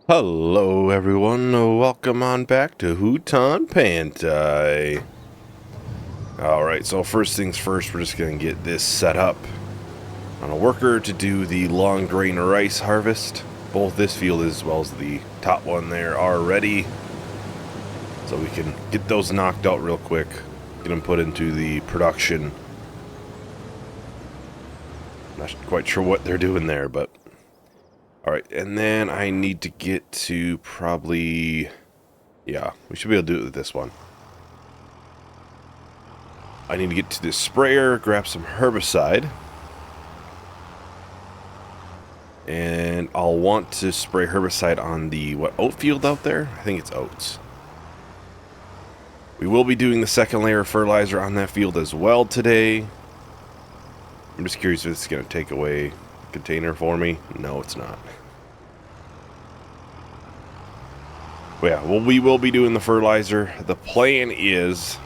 Hello everyone, welcome on back to Hutan Pantai. Alright, so first things first, we're just going to get this set up on a worker to do the long grain rice harvest. Both this field as well as the top one there are ready. So we can get those knocked out real quick, get them put into the production. Not quite sure what they're doing there, but... Alright, and then I need to get to probably... Yeah, we should be able to do it with this one. I need to get to this sprayer, grab some herbicide. And I'll want to spray herbicide on the, oat field out there? I think it's oats. We will be doing the second layer of fertilizer on that field as well today. I'm just curious if it's going to take away a container for me. No, it's not. But yeah, well, we will be doing the fertilizer. The plan is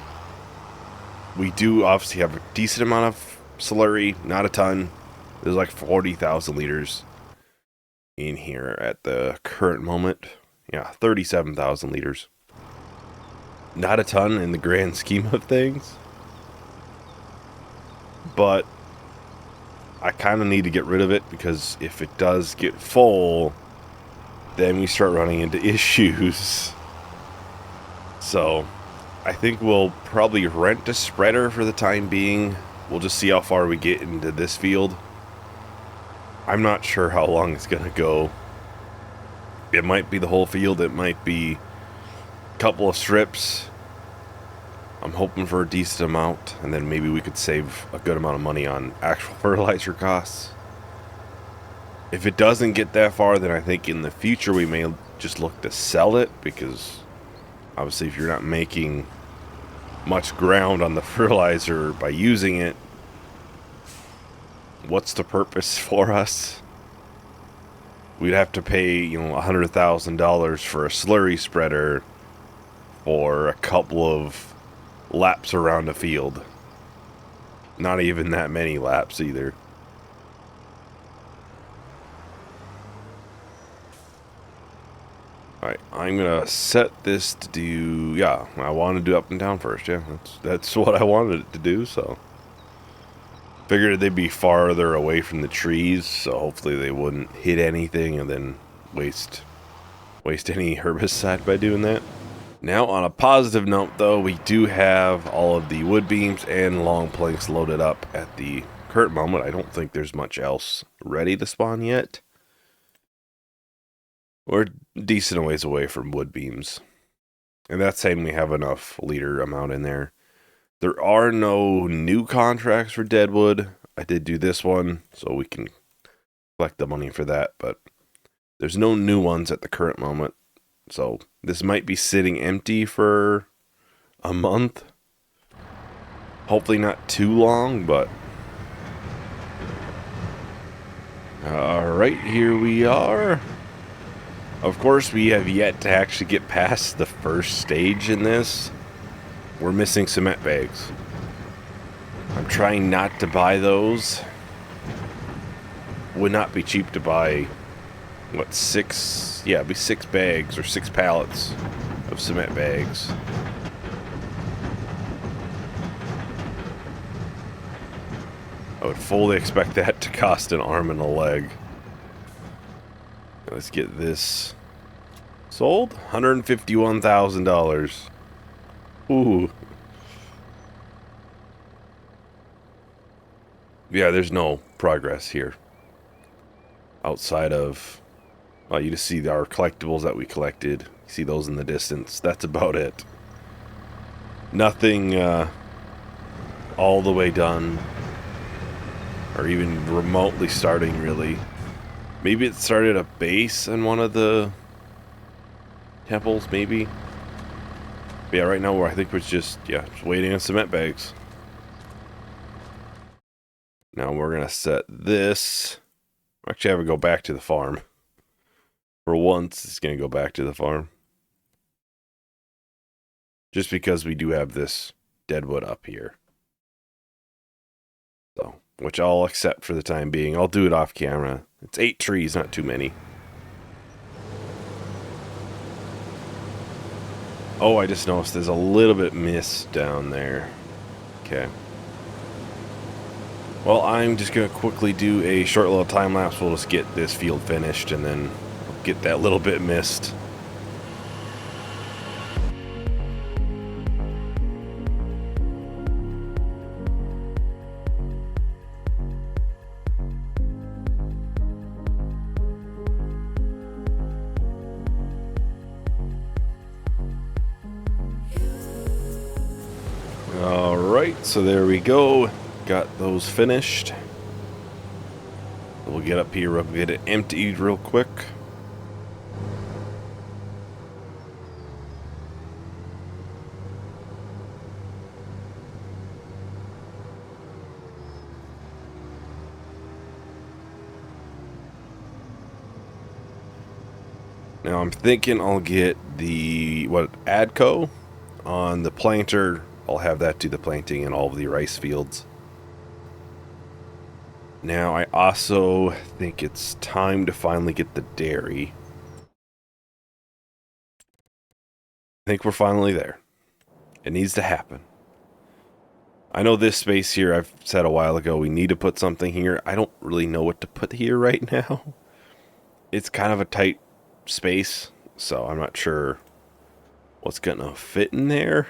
we do obviously have a decent amount of slurry, not a ton. There's like 40,000 liters in here at the current moment. Yeah, 37,000 liters. Not a ton in the grand scheme of things. But I kind of need to get rid of it because if it does get full, then we start running into issues. So I think we'll probably rent a spreader for the time being. We'll just see how far we get into this field. I'm not sure how long it's going to go. It might be the whole field. It might be a couple of strips. I'm hoping for a decent amount, and then maybe we could save a good amount of money on actual fertilizer costs. If it doesn't get that far, then I think in the future we may just look to sell it, because obviously if you're not making much ground on the fertilizer by using it, what's the purpose for us? We'd have to pay, $100,000 for a slurry spreader for a couple of laps around a field. Not even that many laps either. Alright, I'm gonna set this to do... Yeah, I want to do up and down first, yeah. That's what I wanted it to do, so... Figured they'd be farther away from the trees, so hopefully they wouldn't hit anything and then waste any herbicide by doing that. Now, on a positive note, though, we do have all of the wood beams and long planks loaded up at the current moment. I don't think there's much else ready to spawn yet. We're decent ways away from wood beams. And that's saying we have enough liter amount in there. There are no new contracts for deadwood. I did do this one, so we can collect the money for that, but there's no new ones at the current moment. So this might be sitting empty for a month. Hopefully not too long, but... Alright, here we are. Of course, we have yet to actually get past the first stage in this. We're missing cement bags. I'm trying not to buy those. Would not be cheap to buy... What, 6? Yeah, it'd be 6 bags or 6 pallets of cement bags. I would fully expect that to cost an arm and a leg. Let's get this sold. $151,000. Ooh. Yeah, there's no progress here. Outside of... Well, you just see our collectibles that we collected. You see those in the distance. That's about it. Nothing all the way done. Or even remotely starting, really. Maybe it started a base in one of the temples, maybe. But yeah, right now I think we're just waiting on cement bags. Now we're going to set this. Actually, I have to go back to the farm. For once, it's going to go back to the farm. Just because we do have this deadwood up here. So, which I'll accept for the time being. I'll do it off camera. It's 8 trees, not too many. Oh, I just noticed there's a little bit mist down there. Okay. Well, I'm just going to quickly do a short little time lapse. We'll just get this field finished and then get that little bit missed. Alright, so there we go. Got those finished. We'll get up here, we'll get it emptied real quick. Now I'm thinking I'll get the, Adco on the planter. I'll have that do the planting in all of the rice fields. Now I also think it's time to finally get the dairy. I think we're finally there. It needs to happen. I know this space here, I've said a while ago, we need to put something here. I don't really know what to put here right now. It's kind of a tight space, so I'm not sure what's gonna fit in there.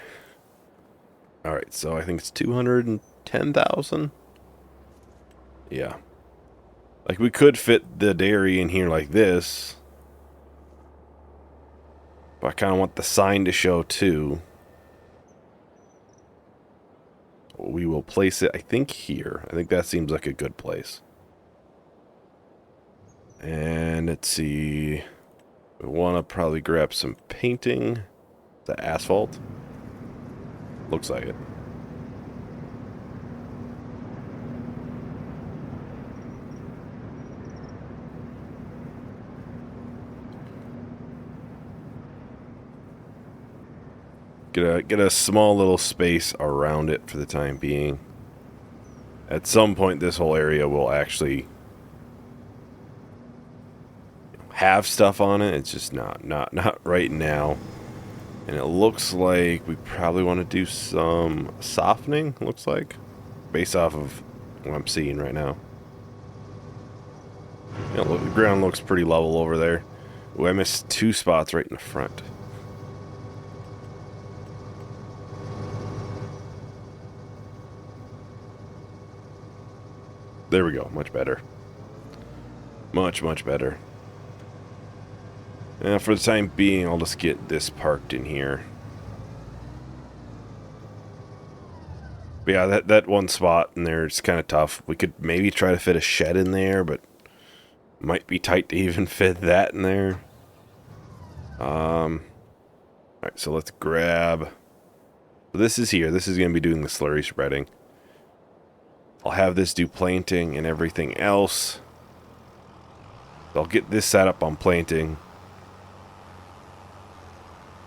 Alright, so I think it's 210,000. Yeah. Like, we could fit the dairy in here like this. But I kind of want the sign to show, too. We will place it, I think, here. I think that seems like a good place. And let's see. We want to probably grab some painting. The asphalt. Looks like it. Get a small little space around it for the time being. At some point, this whole area will actually have stuff on it. It's just not right now. And it looks like we probably want to do some softening, looks like, based off of what I'm seeing right now. Yeah, look, the ground looks pretty level over there. Ooh, I missed 2 spots right in the front. There we go, much better. Much better. And for the time being, I'll just get this parked in here. But yeah, that one spot in there is kind of tough. We could maybe try to fit a shed in there, but might be tight to even fit that in there. Alright, so let's grab... This is here. This is going to be doing the slurry spreading. I'll have this do planting and everything else. I'll get this set up on planting.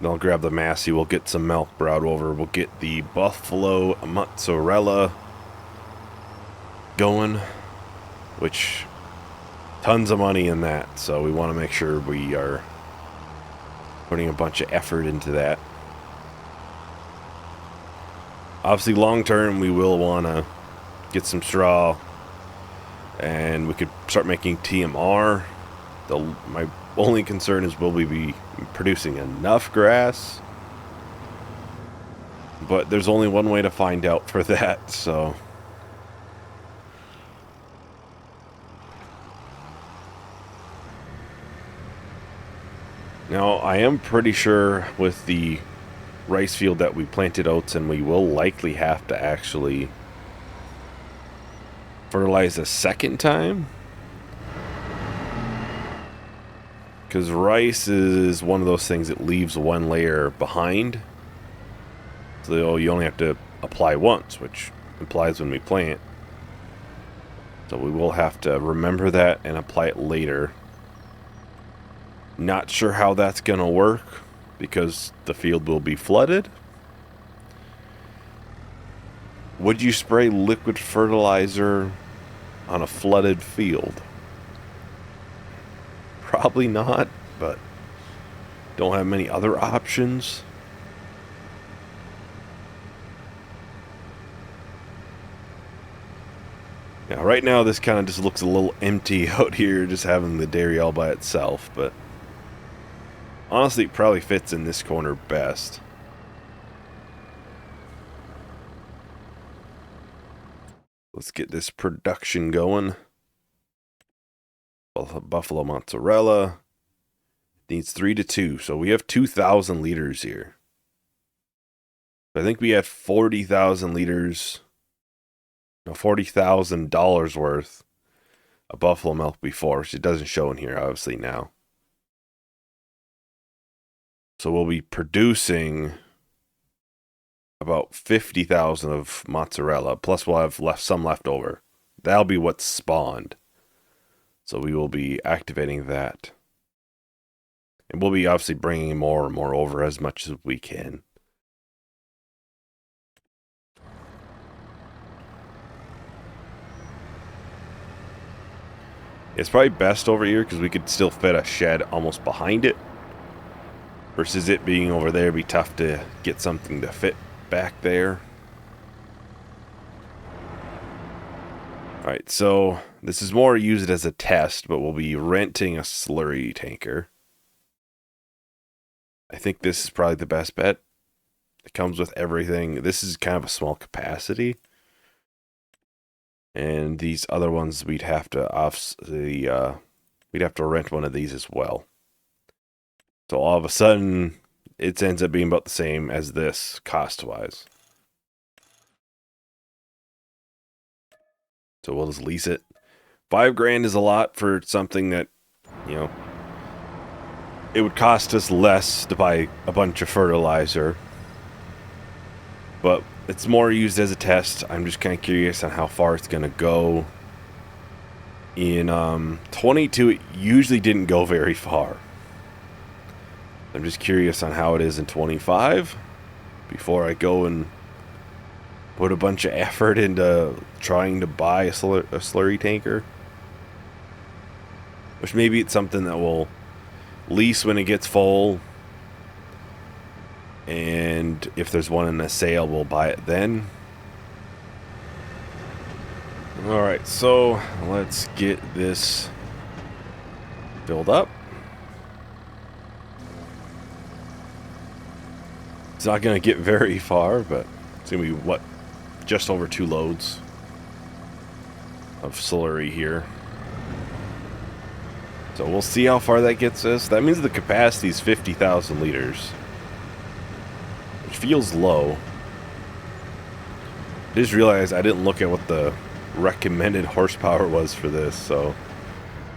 Then I'll grab the Massey. We'll get some milk brought over. We'll get the buffalo mozzarella going, which tons of money in that. So we want to make sure we are putting a bunch of effort into that. Obviously, long term, we will want to get some straw, and we could start making TMR. My only concern is, will we be producing enough grass? But there's only one way to find out for that, so... Now, I am pretty sure with the rice field that we planted oats, and we will likely have to actually fertilize a second time, because rice is one of those things that leaves one layer behind, so you only have to apply once, which implies when we plant. So we will have to remember that and apply it later. Not sure how that's gonna work, because the field will be flooded. Would you spray liquid fertilizer on a flooded field? Probably not, but don't have many other options. Now, right now, this kind of just looks a little empty out here, just having the dairy all by itself, but honestly, it probably fits in this corner best. Let's get this production going. Buffalo mozzarella needs 3 to 2, so we have 2,000 liters here. I think we had 40,000 liters, no, $40,000 worth of buffalo milk before, which it doesn't show in here, obviously, now. So we'll be producing about 50,000 of mozzarella, plus we'll have some left over. That'll be what's spawned. So we will be activating that. And we'll be obviously bringing more and more over as much as we can. It's probably best over here because we could still fit a shed almost behind it. Versus it being over there, it'd be tough to get something to fit back there. Alright, so this is more used as a test, but we'll be renting a slurry tanker. I think this is probably the best bet. It comes with everything. This is kind of a small capacity. And these other ones, we'd have to we'd have to rent one of these as well. So all of a sudden, it ends up being about the same as this cost-wise. So we'll just lease it. $5,000 is a lot for something that, you know, it would cost us less to buy a bunch of fertilizer. But it's more used as a test. I'm just kind of curious on how far it's going to go. In 22, it usually didn't go very far. I'm just curious on how it is in 25 before I go and put a bunch of effort into trying to buy a slurry tanker. Which maybe it's something that we'll lease when it gets full. And if there's one in a sale, we'll buy it then. Alright, so let's get this filled up. It's not going to get very far, but it's going to be, what, just over 2 loads of slurry here. So we'll see how far that gets us. That means the capacity is 50,000 liters. Which feels low. I just realized I didn't look at what the recommended horsepower was for this, so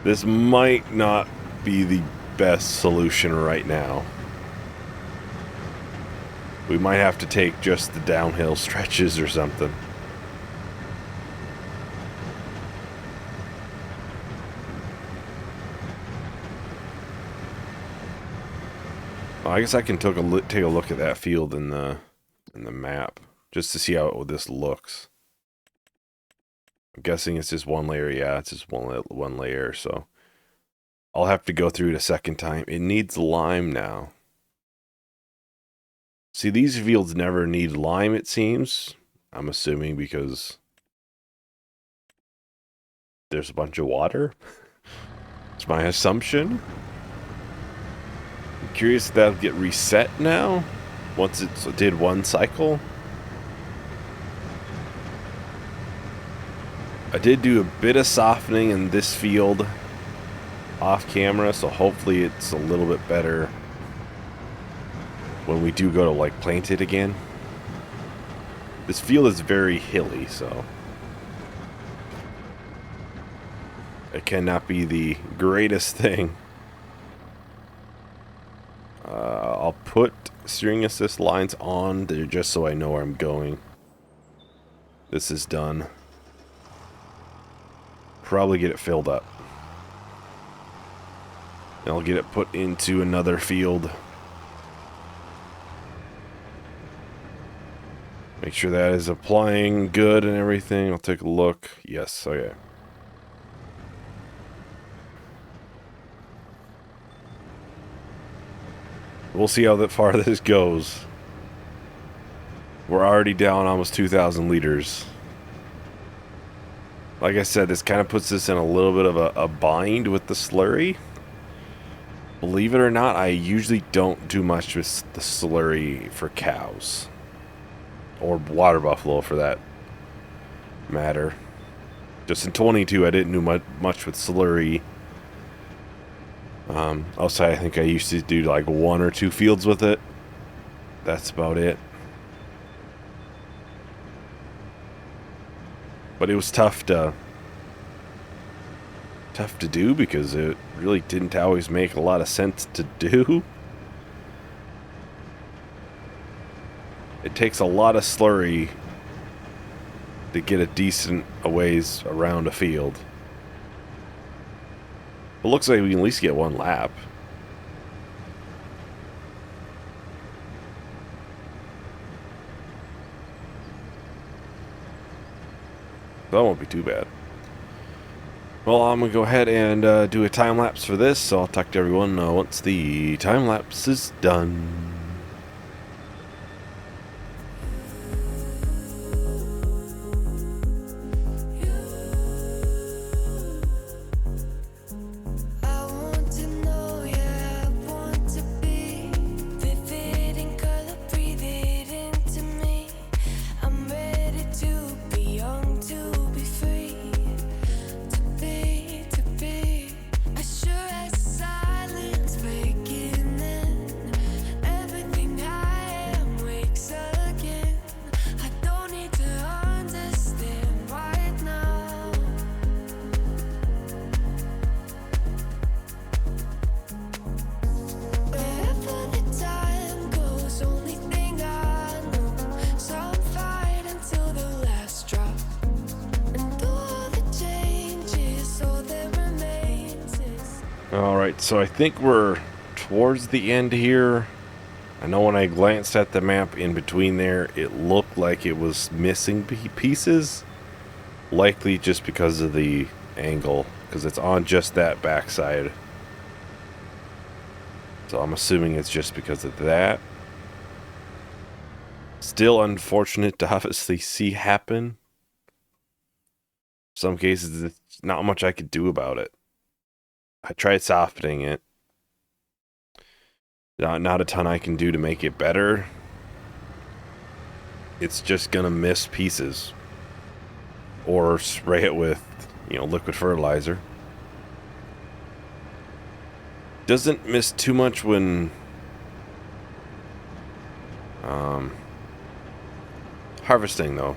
this might not be the best solution right now. We might have to take just the downhill stretches or something. Well, I guess I can take a look at that field in the map just to see how this looks. I'm guessing it's just one layer. Yeah, it's just one layer. So I'll have to go through it a second time. It needs lime now. See, these fields never need lime, it seems. I'm assuming because there's a bunch of water. It's my assumption. I'm curious if that'll get reset now, once it did one cycle. I did do a bit of softening in this field off camera, so hopefully it's a little bit better when we do go to, like, plant it again. This field is very hilly, so it cannot be the greatest thing. I'll put steering assist lines on there just so I know where I'm going. This is done. Probably get it filled up. And I'll get it put into another field. Make sure that is applying good and everything. I'll take a look. Yes, okay. We'll see how far this goes. We're already down almost 2,000 liters. Like I said, this kind of puts us in a little bit of a bind with the slurry. Believe it or not, I usually don't do much with the slurry for cows. Or water buffalo, for that matter. Just in 22, I didn't do much with slurry. Outside, I think I used to do like 1 or 2 fields with it. That's about it. But it was tough to do because it really didn't always make a lot of sense to do. It takes a lot of slurry to get a decent ways around a field. It looks like we can at least get 1 lap. That won't be too bad. Well, I'm going to go ahead and do a time lapse for this, so I'll talk to everyone once the time lapse is done. Alright, so I think we're towards the end here. I know when I glanced at the map in between there, it looked like it was missing pieces. Likely just because of the angle, because it's on just that backside. So I'm assuming it's just because of that. Still unfortunate to obviously see happen. Some cases, it's not much I could do about it. I tried softening it. Not a ton I can do to make it better. It's just gonna miss pieces. Or spray it with, liquid fertilizer. Doesn't miss too much when harvesting, though.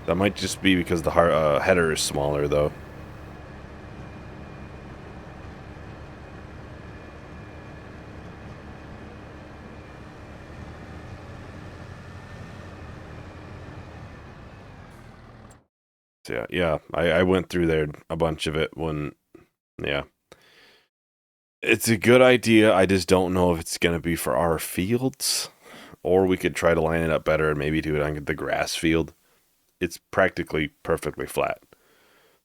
That might just be because the header is smaller, though. So yeah, I went through there a bunch of it when, yeah. It's a good idea, I just don't know if it's going to be for our fields, or we could try to line it up better and maybe do it on the grass field. It's practically perfectly flat.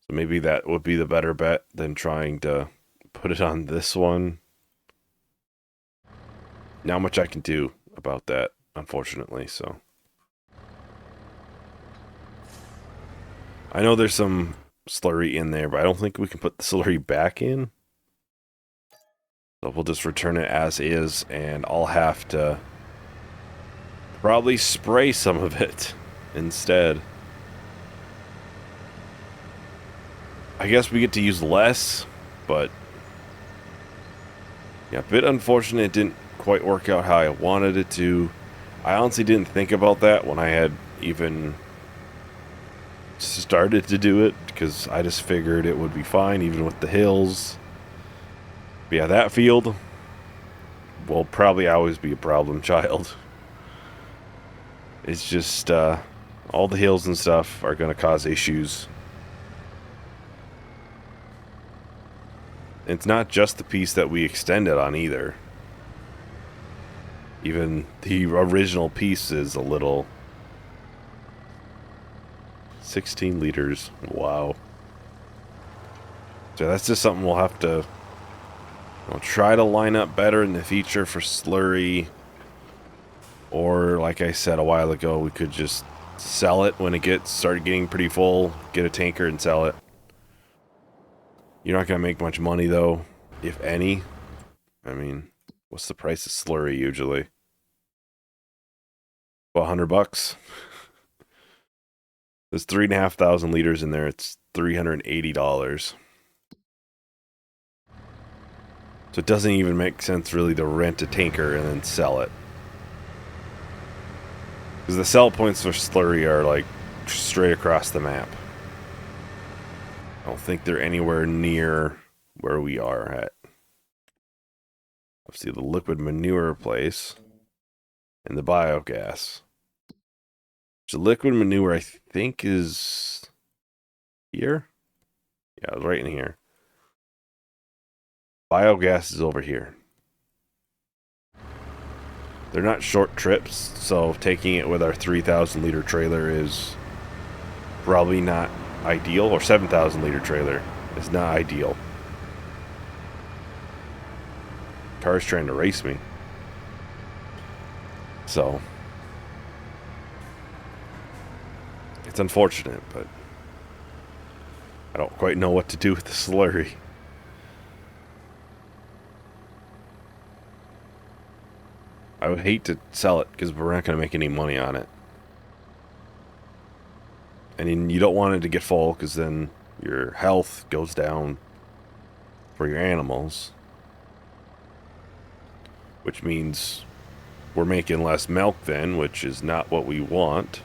So maybe that would be the better bet than trying to put it on this one. Not much I can do about that, unfortunately, so. I know there's some slurry in there, but I don't think we can put the slurry back in. So we'll just return it as is, and I'll have to probably spray some of it instead. I guess we get to use less, but yeah, a bit unfortunate it didn't quite work out how I wanted it to. I honestly didn't think about that when I had even started to do it, because I just figured it would be fine even with the hills. But yeah, that field will probably always be a problem child. It's just all the hills and stuff are going to cause issues. It's not just the piece that we extended on either. Even the original piece is a little... 16 liters. Wow. So that's just something we'll have to try to line up better in the future for slurry. Or, like I said a while ago, we could just sell it when it started getting pretty full. Get a tanker and sell it. You're not going to make much money, though, if any. I mean, what's the price of slurry usually? About $100. There's 3,500 liters in there. It's $380. So it doesn't even make sense really to rent a tanker and then sell it. Because the sell points for slurry are like straight across the map. I don't think they're anywhere near where we are at. Let's see the liquid manure place and the biogas. So liquid manure I think is here? Yeah, it's right in here. Biogas is over here. They're not short trips, so taking it with our 3,000 liter trailer is probably not ideal, or 7,000 liter trailer is not ideal. Car's trying to race me. So it's unfortunate, but I don't quite know what to do with the slurry. I would hate to sell it because we're not going to make any money on it. And you don't want it to get full because then your health goes down for your animals. Which means we're making less milk then, which is not what we want.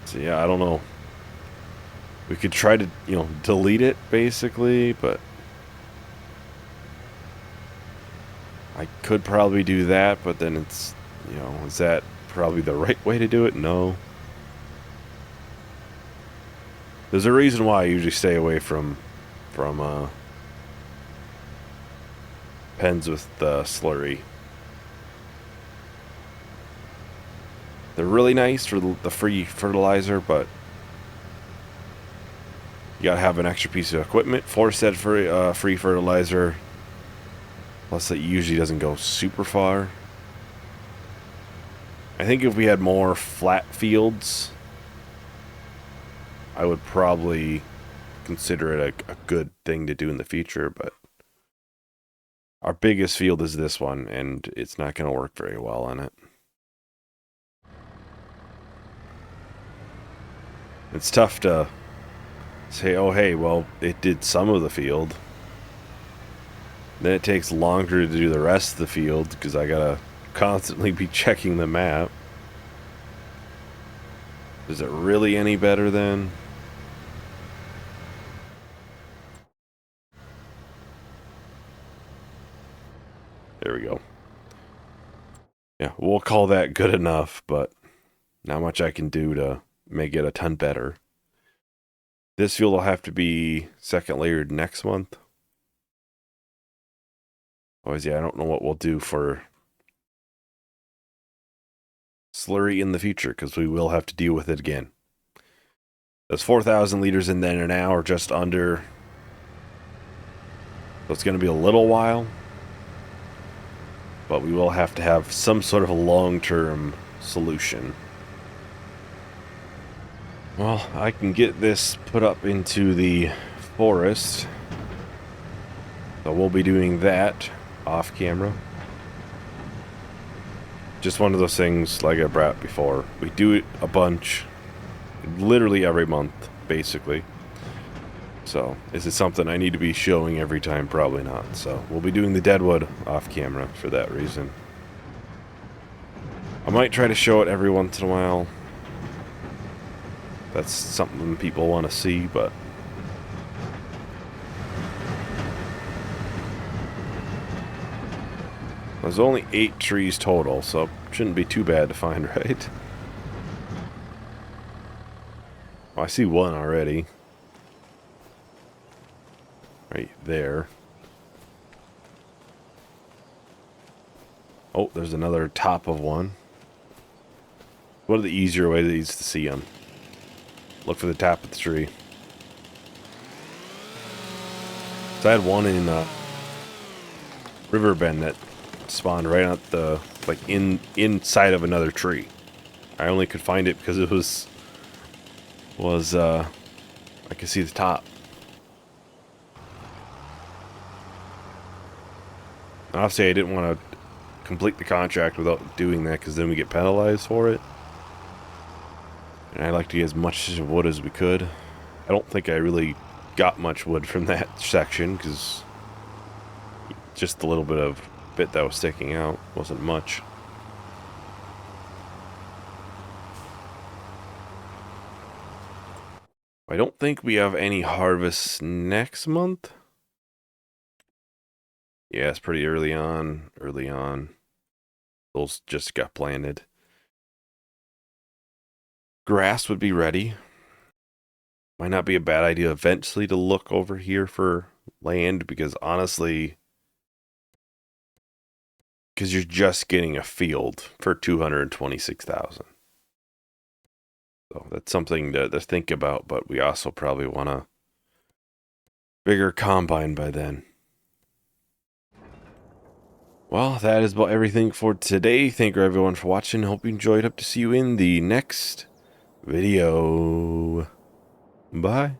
So yeah, I don't know. We could try to, delete it basically, but I could probably do that, but then it's, is that probably the right way to do it? No. There's a reason why I usually stay away from pens with the slurry. They're really nice for the free fertilizer, but you gotta have an extra piece of equipment for said free fertilizer. Plus, it usually doesn't go super far. I think if we had more flat fields, I would probably consider it a good thing to do in the future, but our biggest field is this one, and it's not going to work very well on it. It's tough to say, oh hey, well, it did some of the field. Then it takes longer to do the rest of the field because I gotta constantly be checking the map. Is it really any better then? There we go. Yeah, we'll call that good enough, but not much I can do to make it a ton better. This field will have to be second layered next month. Otherwise, yeah, I don't know what we'll do for slurry in the future, because we will have to deal with it again. There's 4,000 liters in there now, or just under. So it's going to be a little while. But we will have to have some sort of a long-term solution. Well, I can get this put up into the forest. So we'll be doing that off camera. Just one of those things like I brought before. We do it a bunch, literally every month, basically. So, is it something I need to be showing every time? Probably not. So, we'll be doing the deadwood off camera for that reason. I might try to show it every once in a while. That's something people want to see, but there's only 8 trees total, so it shouldn't be too bad to find, right? Oh, I see one already. Right there. Oh, there's another top of one. What are the easier ways to see them? Look for the top of the tree. So I had one in river bend that spawned right at the, like, inside of another tree. I only could find it because it was I could see the top. Obviously, I didn't want to complete the contract without doing that, because then we get penalized for it. And I like to get as much wood as we could. I don't think I really got much wood from that section, because just the little bit that was sticking out wasn't much. I don't think we have any harvests next month. Yeah, it's pretty early on. Those just got planted. Grass would be ready. Might not be a bad idea eventually to look over here for land, because honestly, because you're just getting a field for 226,000. So that's something to think about, but we also probably want a bigger combine by then. Well, that is about everything for today. Thank you everyone for watching. Hope you enjoyed. Hope to see you in the next video. Bye.